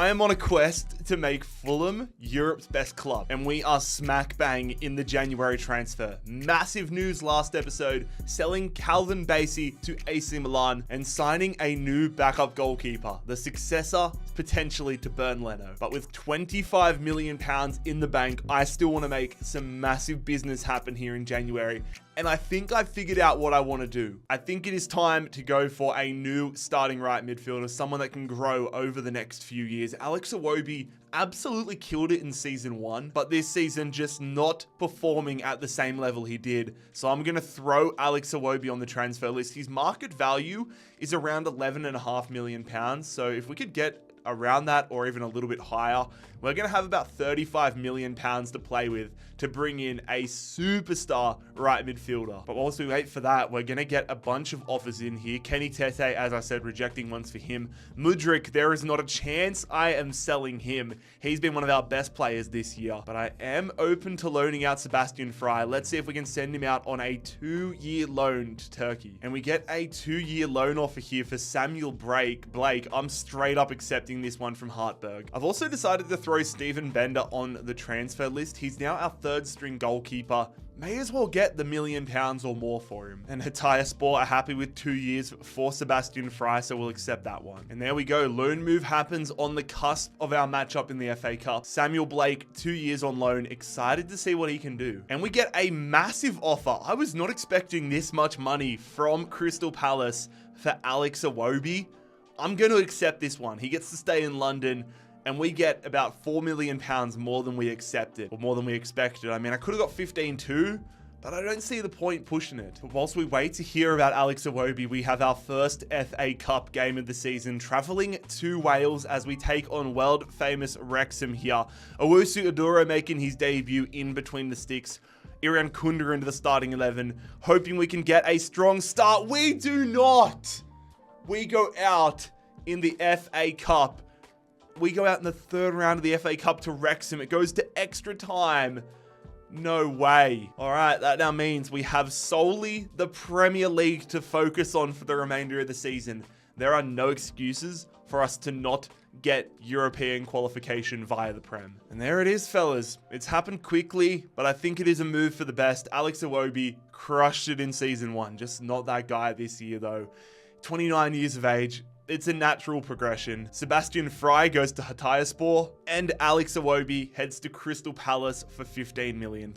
I am on a quest to make Fulham Europe's best club, and we are smack bang in the January transfer. Massive news last episode, selling Calvin Bassey to AC Milan and signing a new backup goalkeeper, the successor potentially to Bernd Leno. But with £25 million in the bank, I still want to make some massive business happen here in January. And I think I figured out what I want to do. I think it is time to go for a new starting right midfielder, someone that can grow over the next few years. Alex Iwobi absolutely killed it in season 1, but this season just not performing at the same level he did. So I'm going to throw Alex Iwobi on the transfer list. His market value is around £11.5 million. So if we could get around that or even a little bit higher, we're going to have about £35 million to play with to bring in a superstar right midfielder. But whilst we wait for that, we're going to get a bunch of offers in here. Kenny Tete, as I said, rejecting ones for him. Mudryk, there is not a chance I am selling him. He's been one of our best players this year. But I am open to loaning out Sebastian Fry. Let's see if we can send him out on a 2-year loan to Turkey. And we get a 2-year loan offer here for Samuel Blake. I'm straight up accepting this one from Hartberg. I've also decided to throw Steven Bender on the transfer list. He's now our 3rd string goalkeeper. May as well get the £1 million or more for him. And Hatayspor are happy with 2 years for Sebastian Fry, so we'll accept that one. And there we go. Loan move happens on the cusp of our matchup in the FA Cup. Samuel Blake, 2 years on loan. Excited to see what he can do. And we get a massive offer. I was not expecting this much money from Crystal Palace for Alex Iwobi. I'm going to accept this one. He gets to stay in London, and we get about £4 million more than we accepted, or more than we expected. I mean, I could have got 15 too, but I don't see the point pushing it. But whilst we wait to hear about Alex Iwobi, we have our first FA Cup game of the season, travelling to Wales as we take on world famous Wrexham here. Owusu Aduro making his debut in between the sticks. Iran Kunda into the starting 11, hoping we can get a strong start. We do not! We go out in the FA Cup. We go out in the 3rd round of the FA Cup to Wrexham. It goes to extra time. No way. All right, that now means we have solely the Premier League to focus on for the remainder of the season. There are no excuses for us to not get European qualification via the Prem. And there it is, fellas. It's happened quickly, but I think it is a move for the best. Alex Iwobi crushed it in season 1. Just not that guy this year, though. 29 years of age. It's a natural progression. Sebastian Fry goes to Hatayspor, and Alex Iwobi heads to Crystal Palace for £15 million.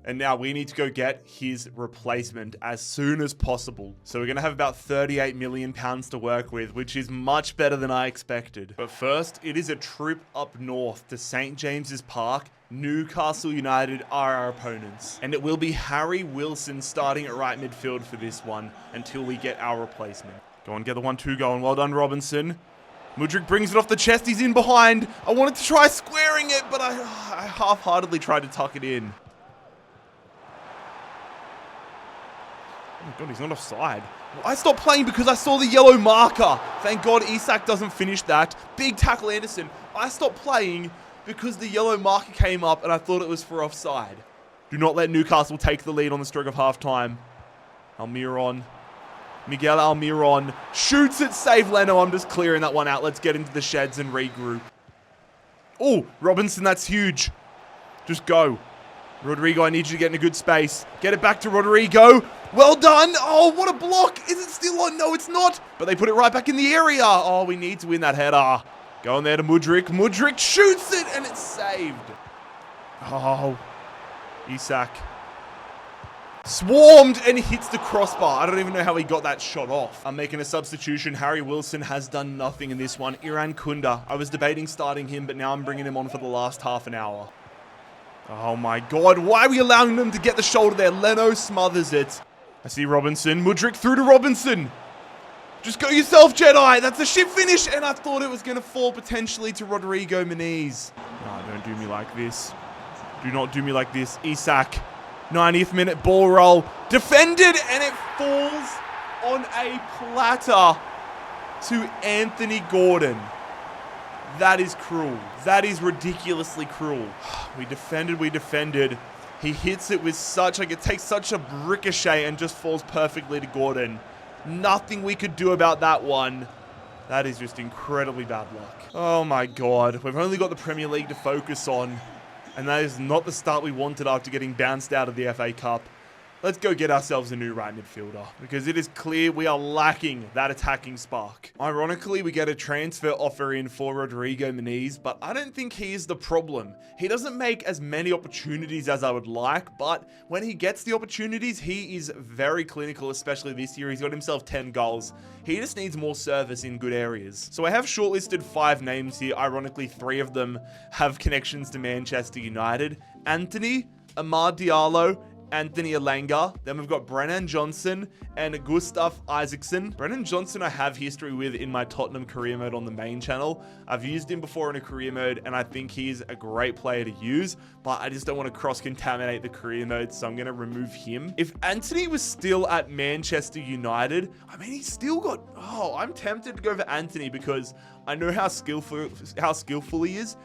And now we need to go get his replacement as soon as possible. So we're going to have about £38 million to work with, which is much better than I expected. But first, it is a trip up north to St. James's Park. Newcastle United are our opponents, and it will be Harry Wilson starting at right midfield for this one until we get our replacement. Go on, get the 1-2 going. Well done, Robinson. Mudryk brings it off the chest. He's in behind. I wanted to try squaring it, but I half-heartedly tried to tuck it in. Oh my God, he's not offside. I stopped playing because I saw the yellow marker. Thank God Isak doesn't finish that. Big tackle, Anderson. I stopped playing because the yellow marker came up and I thought it was for offside. Do not let Newcastle take the lead on the stroke of half-time. Miguel Almiron shoots it, save Leno. I'm just clearing that one out. Let's get into the sheds and regroup. Oh, Robinson, that's huge. Just go. Rodrigo, I need you to get in a good space. Get it back to Rodrigo. Well done. Oh, what a block. Is it still on? No, it's not. But they put it right back in the area. Oh, we need to win that header. Going there to Mudryk. Mudryk shoots it, and it's saved. Oh, Isak. Swarmed and hits the crossbar. I don't even know how he got that shot off. I'm making a substitution. Harry Wilson has done nothing in this one. Iran Kunda. I was debating starting him, but now I'm bringing him on for the last half an hour. Oh my God. Why are we allowing them to get the shoulder there? Leno smothers it. I see Robinson. Mudryk through to Robinson. Just go yourself, Jedi. That's a shit finish. And I thought it was going to fall potentially to Rodrigo Muniz. No, don't do me like this. Do not do me like this. Isak. 90th minute ball roll. Defended, and it falls on a platter to Anthony Gordon. That is cruel. That is ridiculously cruel. We defended. He hits it with such, it takes such a ricochet and just falls perfectly to Gordon. Nothing we could do about that one. That is just incredibly bad luck. Oh my God. We've only got the Premier League to focus on, and that is not the start we wanted after getting bounced out of the FA Cup. Let's go get ourselves a new right midfielder, because it is clear we are lacking that attacking spark. Ironically, we get a transfer offer in for Rodrigo Muniz, but I don't think he is the problem. He doesn't make as many opportunities as I would like, but when he gets the opportunities, he is very clinical, especially this year. He's got himself 10 goals. He just needs more service in good areas. So I have shortlisted 5 names here. Ironically, 3 of them have connections to Manchester United. Antony, Amad Diallo, Anthony Elanga. Then we've got Brennan Johnson and Gustav Isaacson. Brennan Johnson I have history with in my Tottenham career mode on the main channel. I've used him before in a career mode, and I think he's a great player to use, but I just don't want to cross-contaminate the career mode, so I'm going to remove him. If Antony was still at Manchester United, I mean, he's still got... Oh, I'm tempted to go for Antony because I know how skillful he is.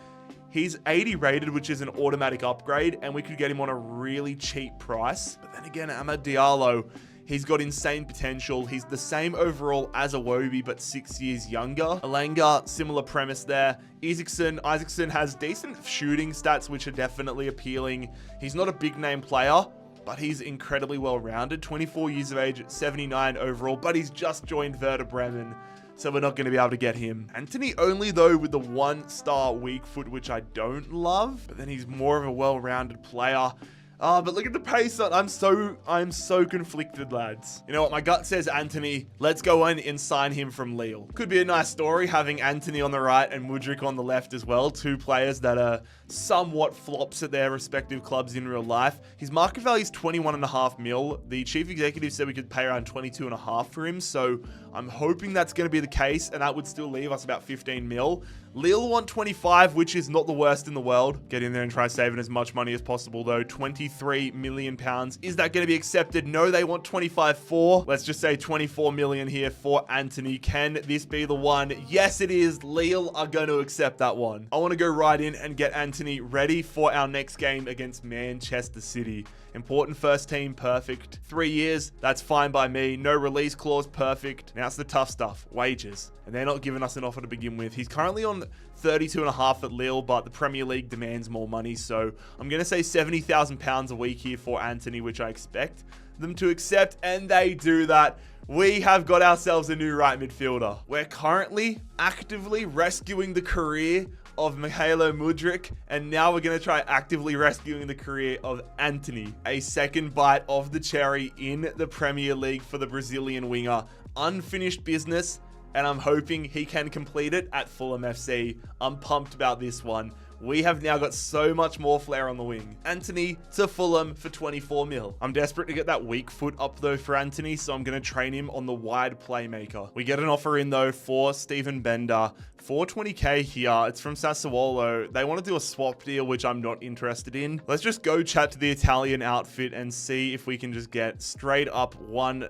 He's 80 rated, which is an automatic upgrade, and we could get him on a really cheap price. But then again, Amad Diallo, he's got insane potential. He's the same overall as Iwobi, but 6 years younger. Elanga, similar premise there. Isaacson has decent shooting stats, which are definitely appealing. He's not a big name player, but he's incredibly well-rounded. 24 years of age, 79 overall, but he's just joined Werder Bremen, so we're not going to be able to get him. Antony only, though, with the 1-star weak foot, which I don't love, but then he's more of a well-rounded player. But look at the pace. I'm so conflicted, lads. You know what? My gut says Antony. Let's go in and sign him from Lille. Could be a nice story having Antony on the right and Mudryk on the left as well. 2 players that are somewhat flops at their respective clubs in real life. His market value is 21.5 mil. The chief executive said we could pay around 22.5 for him. So I'm hoping that's going to be the case, and that would still leave us about 15 mil. Lille want 25, which is not the worst in the world. Get in there and try saving as much money as possible, though. 23 million pounds. Is that going to be accepted? No, they want 25 for. Let's just say 24 million here for Antony. Can this be the one? Yes, it is. Lille are going to accept that one. I want to go right in and get Antony ready for our next game against Manchester City. Important first team, perfect. 3 years, that's fine by me. No release clause, perfect. Now it's the tough stuff, wages. And they're not giving us an offer to begin with. He's currently on 32.5 at Lille, but the Premier League demands more money. So I'm going to say £70,000 a week here for Antony, which I expect them to accept. And they do that. We have got ourselves a new right midfielder. We're currently actively rescuing the career of Mykhailo Mudryk, and now we're going to try actively rescuing the career of Antony. A second bite of the cherry in the Premier League for the Brazilian winger. Unfinished business, and I'm hoping he can complete it at Fulham FC. I'm pumped about this one. We have now got so much more flair on the wing. Antony to Fulham for 24 mil. I'm desperate to get that weak foot up though for Antony, so I'm going to train him on the wide playmaker. We get an offer in though for Steven Bender. 420k here. It's from Sassuolo. They want to do a swap deal, which I'm not interested in. Let's just go chat to the Italian outfit and see if we can just get straight up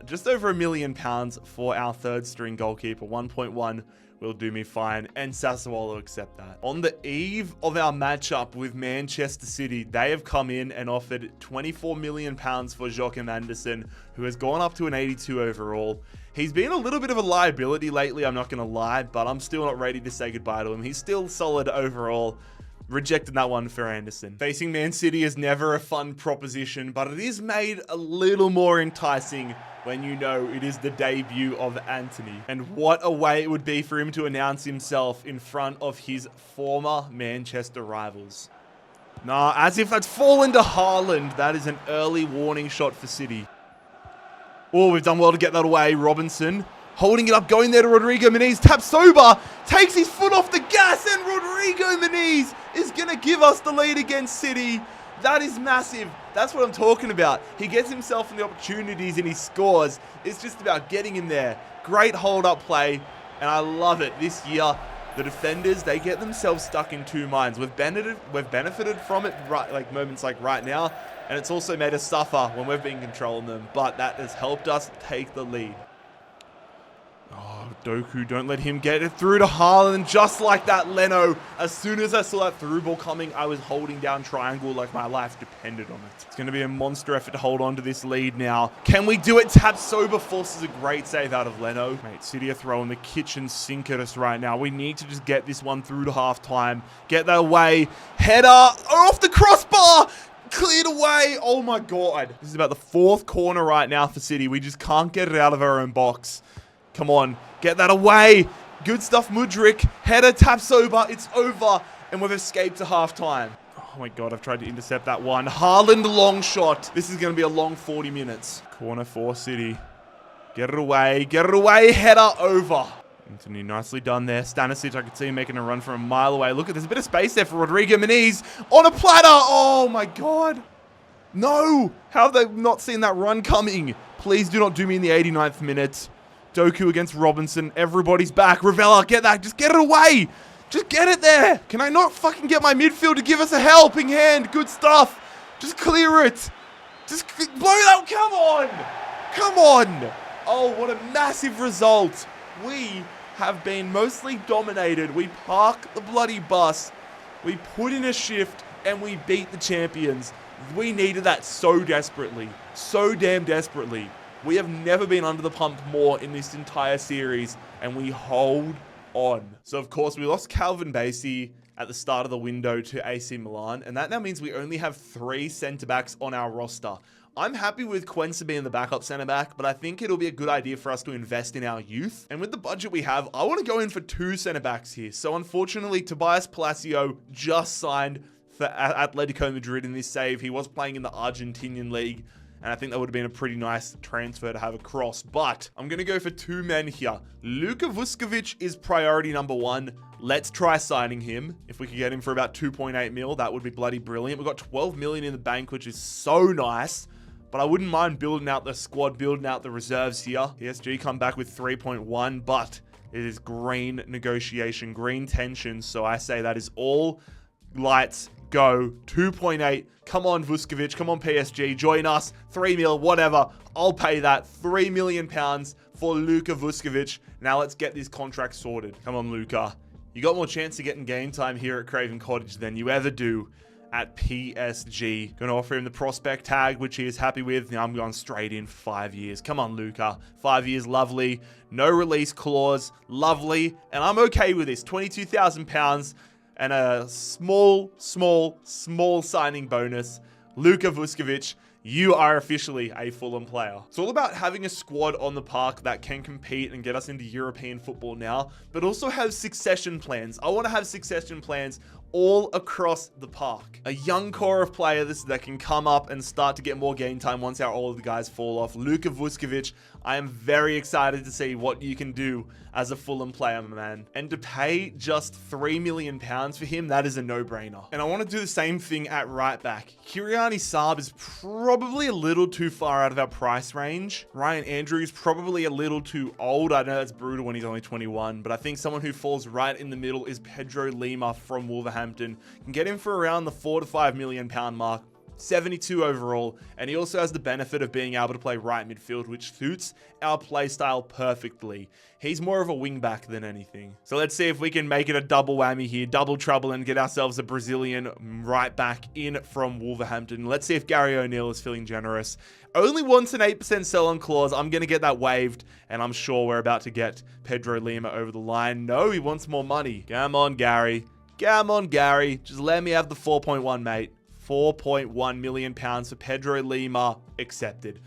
just over £1 million for our third string goalkeeper. 1.1 will do me fine, and Sassuolo accept that. On the eve of our matchup with Manchester City, they have come in and offered £24 million for Joachim Andersen, who has gone up to an 82 overall. He's been a little bit of a liability lately, I'm not going to lie, but I'm still not ready to say goodbye to him. He's still solid overall. Rejected that one for Anderson. Facing Man City is never a fun proposition, but it is made a little more enticing when you know it is the debut of Antony. And what a way it would be for him to announce himself in front of his former Manchester rivals. Nah, as if that's fallen to Haaland. That is an early warning shot for City. Oh, we've done well to get that away. Robinson holding it up, going there to Rodrigo Muniz. Tapsoba takes his foot off the gas, and Rodrigo Muniz is going to give us the lead against City. That is massive. That's what I'm talking about. He gets himself in the opportunities and he scores. It's just about getting in there. Great hold-up play, and I love it. This year, the defenders, they get themselves stuck in two minds. We've benefited from it, moments like right now, and it's also made us suffer when we've been controlling them, but that has helped us take the lead. Oh, Doku, don't let him get it through to Haaland. Just like that, Leno. As soon as I saw that through ball coming, I was holding down triangle like my life depended on it. It's going to be a monster effort to hold on to this lead now. Can we do it? Tapsoba forces a great save out of Leno. Mate, City are throwing the kitchen sink at us right now. We need to just get this one through to halftime. Get that away. Header off the crossbar. Cleared away. Oh my God. This is about the fourth corner right now for City. We just can't get it out of our own box. Come on. Get that away. Good stuff, Mudryk. Header, Tapsoba. It's over. And we've escaped to halftime. Oh my God, I've tried to intercept that one. Haaland long shot. This is going to be a long 40 minutes. Corner for City. Get it away. Get it away. Header over. Antony, nicely done there. Stanisic, I could see him making a run from a mile away. Look, there's a bit of space there for Rodrigo Muniz on a platter. Oh my God. No. How have they not seen that run coming? Please do not do me in the 89th minute. Doku against Robinson. Everybody's back. Ravella, get that. Just get it away. Just get it there. Can I not fucking get my midfield to give us a helping hand? Good stuff. Just clear it. Just blow that. Come on. Come on. Oh, what a massive result. We have been mostly dominated. We park the bloody bus. We put in a shift and we beat the champions. We needed that so desperately. So damn desperately. We have never been under the pump more in this entire series, and we hold on. So, of course, we lost Calvin Bassey at the start of the window to AC Milan, and that now means we only have 3 centre-backs on our roster. I'm happy with Quensa being the backup centre-back, but I think it'll be a good idea for us to invest in our youth. And with the budget we have, I want to go in for 2 centre-backs here. So, unfortunately, Tobias Palacio just signed for Atletico Madrid in this save. He was playing in the Argentinian league, and I think that would have been a pretty nice transfer to have across. But I'm going to go for 2 men here. Luka Vuskovic is priority number 1. Let's try signing him. If we could get him for about 2.8 mil, that would be bloody brilliant. We've got 12 million in the bank, which is so nice. But I wouldn't mind building out the squad, building out the reserves here. PSG come back with 3.1, but it is green negotiation, green tension. So I say that is all lights go. 2.8. Come on, Vuskovic. Come on, PSG. Join us. 3 mil, whatever. I'll pay that. £3 million for Luka Vuskovic. Now let's get this contract sorted. Come on, Luka. You got more chance of getting game time here at Craven Cottage than you ever do at PSG. Going to offer him the prospect tag, which he is happy with. Now I'm going straight in for 5 years. Come on, Luka. 5 years, lovely. No release clause, lovely. And I'm okay with this. £22,000 and a small signing bonus. Luka Vuskovic, you are officially a Fulham player. It's all about having a squad on the park that can compete and get us into European football now, but also have succession plans. I want to have succession plans all across the park. A young core of players that can come up and start to get more game time once our older guys fall off. Luka Vuskovic, I am very excited to see what you can do as a Fulham player, man. And to pay just £3 million for him, that is a no-brainer. And I want to do the same thing at right back. Kiriani Saab is probably a little too far out of our price range. Ryan Andrews probably a little too old. I know that's brutal when he's only 21, but I think someone who falls right in the middle is Pedro Lima from Wolverhampton. Can get him for around the £4 to £5 million mark. 72 overall, and he also has the benefit of being able to play right midfield, which suits our play style perfectly. He's more of a wing back than anything. So let's see if we can make it a double whammy here, double trouble, and get ourselves a Brazilian right back in from Wolverhampton. Let's see if Gary O'Neill is feeling generous. Only wants an 8% sell-on clause. I'm going to get that waived, and I'm sure we're about to get Pedro Lima over the line. No, he wants more money. Come on, Gary. Come on, Gary. Just let me have the 4.1, mate. £4.1 million for Pedro Lima, accepted.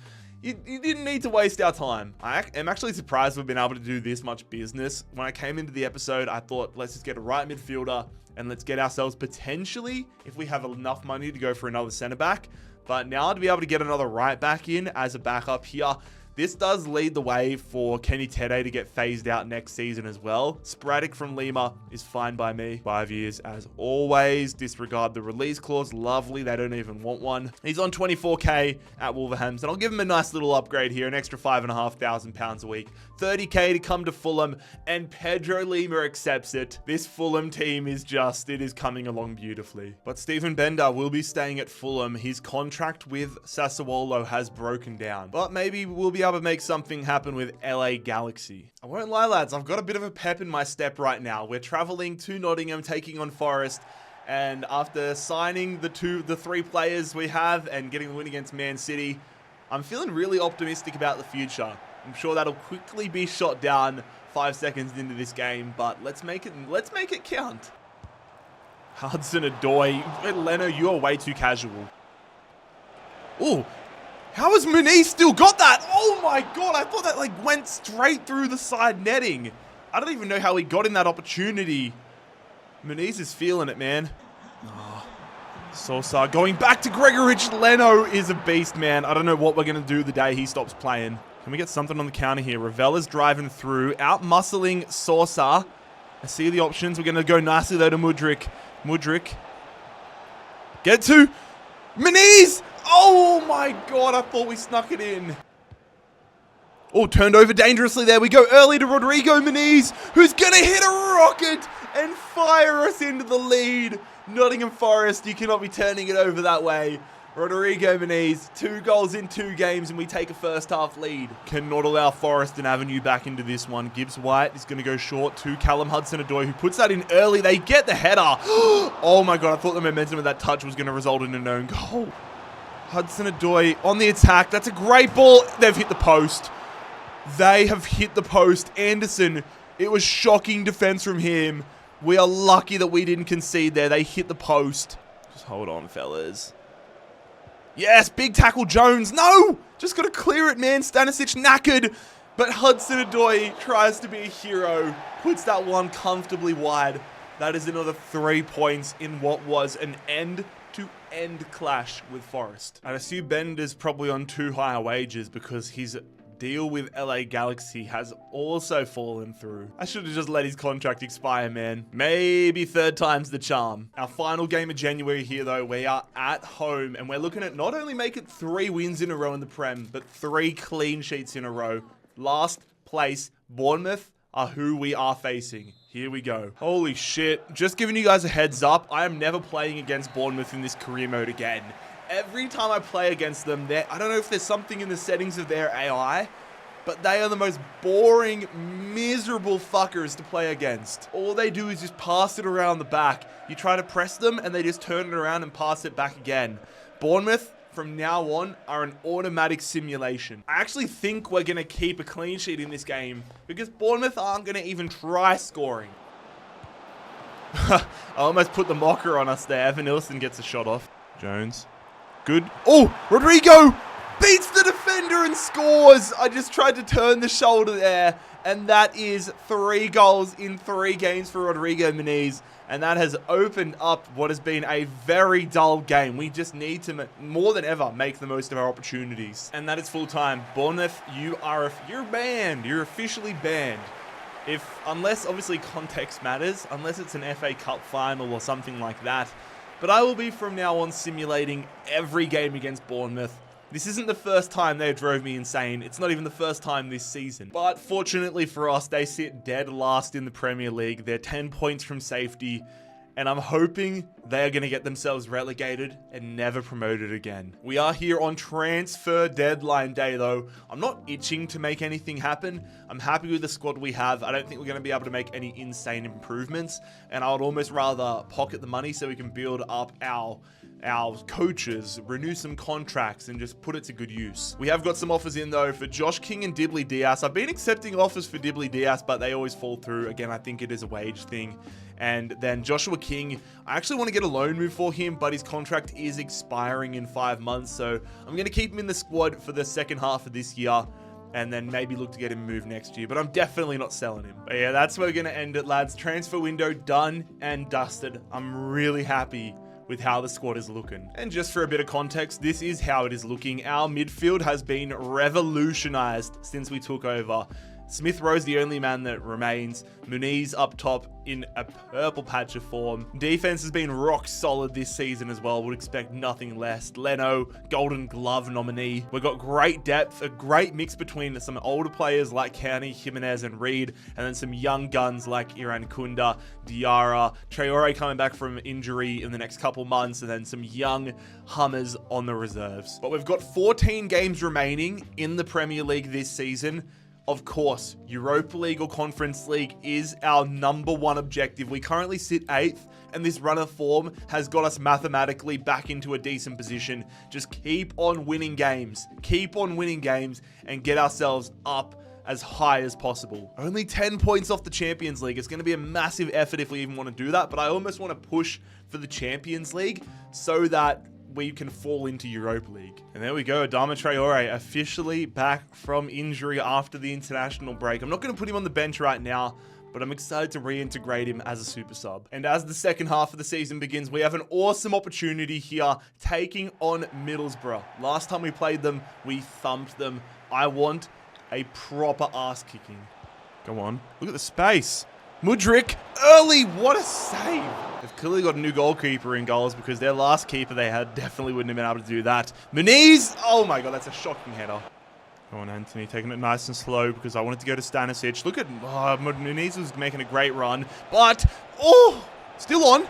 You didn't need to waste our time. I am actually surprised we've been able to do this much business. When I came into the episode, I thought, let's just get a right midfielder and let's get ourselves potentially, if we have enough money, to go for another centre back. But now to be able to get another right back in as a backup here, this does lead the way for Kenny Tete to get phased out next season as well. Sporadic from Lima is fine by me. 5 years as always. Disregard the release clause. Lovely. They don't even want one. He's on 24k at Wolverhampton. I'll give him a nice little upgrade here. An extra £5,500 a week. 30k to come to Fulham. And Pedro Lima accepts it. This Fulham team is just, it is coming along beautifully. But Stephen Bender will be staying at Fulham. His contract with Sassuolo has broken down. But maybe we'll be be able to make something happen with LA Galaxy. I won't lie, lads, I've got a bit of a pep in my step right now. We're traveling to Nottingham, taking on Forest, and after signing the three players we have and getting the win against Man City, I'm feeling really optimistic about the future. I'm sure that'll quickly be shot down 5 seconds into this game, but let's make it count. Hudson-Odoi, Leno, you are way too casual. Oh, how has Muniz still got that? Oh my god, I thought that like went straight through the side netting. I don't even know how he got in that opportunity. Muniz is feeling it, man. Oh, Sosa going back to Gregoritch. Leno is a beast, man. I don't know what we're going to do the day he stops playing. Can we get something on the counter here? Ravella's driving through, out-muscling Sosa. I see the options. We're going to go nicely, though, to Mudryk. Mudryk. Get to Muniz! Oh, my God. I thought we snuck it in. Oh, turned over dangerously. There we go. Early to Rodrigo Muniz, who's going to hit a rocket and fire us into the lead. Nottingham Forest, you cannot be turning it over that way. Rodrigo Muniz, 2 goals in 2 games, and we take a first half lead. Cannot allow Forest an avenue back into this one. Gibbs White is going to go short to Callum Hudson-Odoi, who puts that in early. They get the header. Oh my god, I thought the momentum of that touch was going to result in an own goal. Hudson-Odoi on the attack. That's a great ball. They've hit the post. They have hit the post. Anderson, it was shocking defense from him. We are lucky that we didn't concede there. They hit the post. Just hold on, fellas. Yes, big tackle Jones. No! Just got to clear it, man. Stanisic knackered. But Hudson-Odoi tries to be a hero. Puts that one comfortably wide. That is another 3 points in what was an end-to-end clash with Forest. I'd assume Bender's probably on too high wages because his deal with LA Galaxy has also fallen through. I should have just let his contract expire, man. Maybe 3rd time's the charm. Our final game of January here, though. We are at home, and we're looking at not only making 3 wins in a row in the Prem, but 3 clean sheets in a row. Last place, Bournemouth, are who we are facing. Here we go. Holy shit. Just giving you guys a heads up, I am never playing against Bournemouth in this career mode again. Every time I play against them, I don't know if there's something in the settings of their AI, but they are the most boring, miserable fuckers to play against. All they do is just pass it around the back. You try to press them, and they just turn it around and pass it back again. Bournemouth, from now on, are an automatic simulation. I actually think we're going to keep a clean sheet in this game, because Bournemouth aren't going to even try scoring. I almost put the mocker on us there. Evan Nilsson gets a shot off. Jones. Good. Oh, Rodrigo beats the defender and scores. I just tried to turn the shoulder there. And that is 3 goals in 3 games for Rodrigo Muniz. And that has opened up what has been a very dull game. We just need to, more than ever, make the most of our opportunities. And that is full time. Bournemouth, you're banned. You're officially banned. Unless obviously context matters, unless it's an FA Cup final or something like that. But I will be from now on simulating every game against Bournemouth. This isn't the first time they drove me insane. It's not even the first time this season. But fortunately for us, they sit dead last in the Premier League. They're 10 points from safety. And I'm hoping they are going to get themselves relegated and never promoted again. We are here on transfer deadline day, though. I'm not itching to make anything happen. I'm happy with the squad we have. I don't think we're going to be able to make any insane improvements. And I would almost rather pocket the money so we can build up our coaches, renew some contracts, and just put it to good use. We have got some offers in, though, for Josh King and Dibley Diaz. I've been accepting offers for Dibley Diaz, but they always fall through. Again, I think it is a wage thing. And then Joshua King, I actually want to get a loan move for him, but his contract is expiring in 5 months. So I'm going to keep him in the squad for the second half of this year, and then maybe look to get him moved next year. But I'm definitely not selling him. But yeah, that's where we're going to end it, lads. Transfer window done and dusted. I'm really happy with how the squad is looking. And just for a bit of context, this is how it is looking. Our midfield has been revolutionized since we took over. Smith Rowe's the only man that remains. Muniz up top in a purple patch of form. Defense has been rock solid this season as well. Would expect nothing less. Leno, Golden Glove nominee. We've got great depth, a great mix between some older players like Kearney, Jimenez, and Reed, and then some young guns like Iran Kunda, Diarra, Traore coming back from injury in the next couple months, and then some young Hummers on the reserves. But we've got 14 games remaining in the Premier League this season. Of course, Europa League or Conference League is our #1 objective. We currently sit 8th, and this run of form has got us mathematically back into a decent position. Just keep on winning games. Keep on winning games and get ourselves up as high as possible. Only 10 points off the Champions League. It's going to be a massive effort if we even want to do that, but I almost want to push for the Champions League so that we can fall into Europa League. And there we go, Adama Traore officially back from injury after the international break. I'm not going to put him on the bench right now, but I'm excited to reintegrate him as a super sub. And as the second half of the season begins, we have an awesome opportunity here, taking on Middlesbrough. Last time we played them, we thumped them. I want a proper ass kicking. Go on, look at the space. Mudryk, early, what a save. They've clearly got a new goalkeeper in goals because their last keeper they had definitely wouldn't have been able to do that. Muniz, oh my God, that's a shocking header. Go on, Antony, taking it nice and slow because I wanted to go to Stanisic. Look at, Muniz was making a great run, but, still on.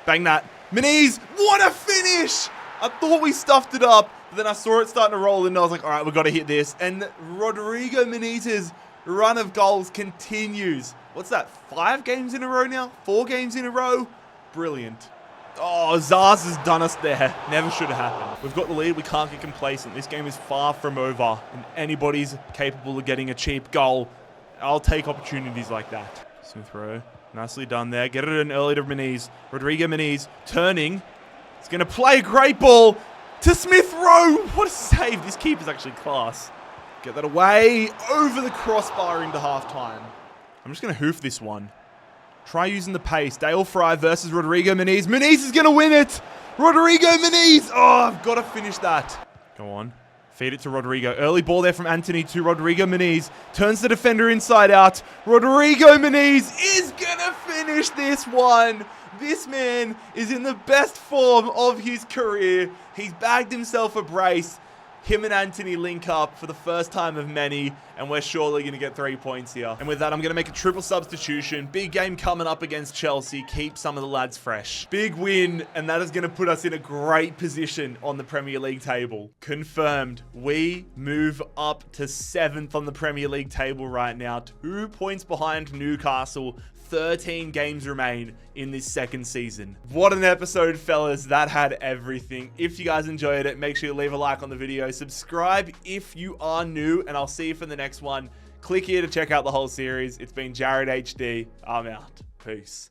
Bang that. Muniz, what a finish. I thought we stuffed it up, but then I saw it starting to roll in and I was like, all right, we've got to hit this. And Rodrigo Muniz's run of goals continues. What's that, 5 games in a row now? 4 games in a row? Brilliant. Oh, Zaz has done us there. Never should have happened. We've got the lead. We can't get complacent. This game is far from over, and anybody's capable of getting a cheap goal. I'll take opportunities like that. Smith Rowe, nicely done there. Get it in early to Muniz. Rodrigo Muniz turning. He's going to play a great ball to Smith Rowe. What a save. This keeper's actually class. Get that away over the crossbar into halftime. I'm just going to hoof this one. Try using the pace. Dale Fry versus Rodrigo Muniz. Muniz is going to win it. Rodrigo Muniz. Oh, I've got to finish that. Go on. Feed it to Rodrigo. Early ball there from Antony to Rodrigo Muniz. Turns the defender inside out. Rodrigo Muniz is going to finish this one. This man is in the best form of his career. He's bagged himself a brace. Him and Antony link up for the first time of many, and we're surely going to get 3 points here. And with that, I'm going to make a triple substitution. Big game coming up against Chelsea. Keep some of the lads fresh. Big win, and that is going to put us in a great position on the Premier League table. Confirmed. We move up to 7th on the Premier League table right now. 2 points behind Newcastle. 13 games remain in this second season. What an episode, fellas. That had everything. If you guys enjoyed it, make sure you leave a like on the video. Subscribe if you are new, and I'll see you for the next one. Click here to check out the whole series. It's been JarradHD. I'm out. Peace.